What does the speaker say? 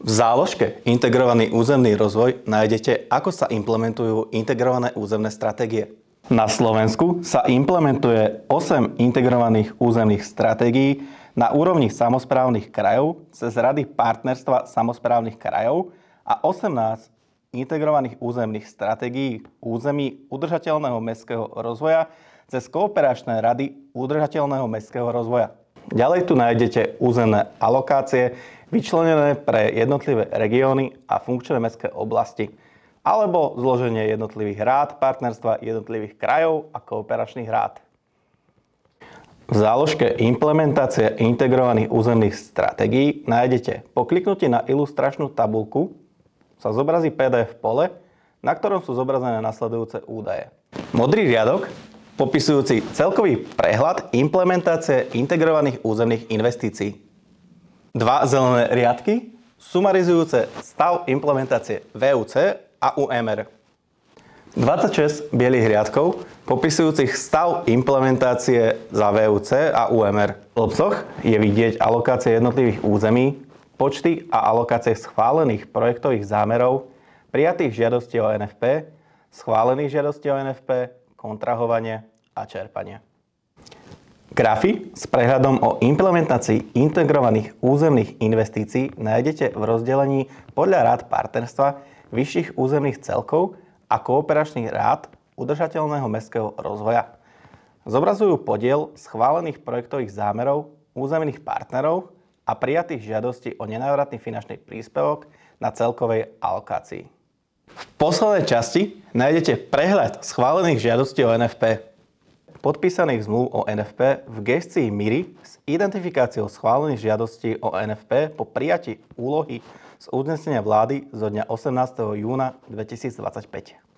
V záložke Integrovaný územný rozvoj nájdete, ako sa implementujú integrované územné stratégie. Na Slovensku sa implementuje 8 integrovaných územných stratégií na úrovni samosprávnych krajov cez Rady partnerstva samosprávnych krajov a 18 integrovaných územných stratégií území udržateľného mestského rozvoja cez kooperačné rady udržateľného mestského rozvoja. Ďalej tu nájdete územné alokácie vyčlenené pre jednotlivé regióny a funkčné mestské oblasti, alebo zloženie jednotlivých rád partnerstva jednotlivých krajov a kooperačných rád. V záložke Implementácia integrovaných územných stratégií nájdete po kliknutí na ilustračnú tabuľku sa zobrazí PDF pole, na ktorom sú zobrazené nasledujúce údaje. Modrý riadok popisujúci celkový prehľad implementácie integrovaných územných investícií. Dva zelené riadky sumarizujúce stav implementácie VUC a UMR. 26 bielých riadkov popisujúcich stav implementácie za VUC a UMR. V obcoch je vidieť alokácie jednotlivých území, počty a alokácie schválených projektových zámerov, prijatých žiadostí o NFP, schválených žiadostí o NFP, kontrahovanie a čerpanie. Grafy s prehľadom o implementácii integrovaných územných investícií nájdete v rozdelení podľa rád partnerstva, vyšších územných celkov a kooperačných rád udržateľného mestského rozvoja. Zobrazujú podiel schválených projektových zámerov územných partnerov a prijatých žiadostí o nenávratný finančný príspevok na celkovej alokácii. V poslednej časti nájdete prehľad schválených žiadostí o NFP, podpísaných zmluv o NFP v gestii MIRI s identifikáciou schválených žiadostí o NFP po prijatí úlohy z uznesenia vlády zo dňa 18. júna 2025.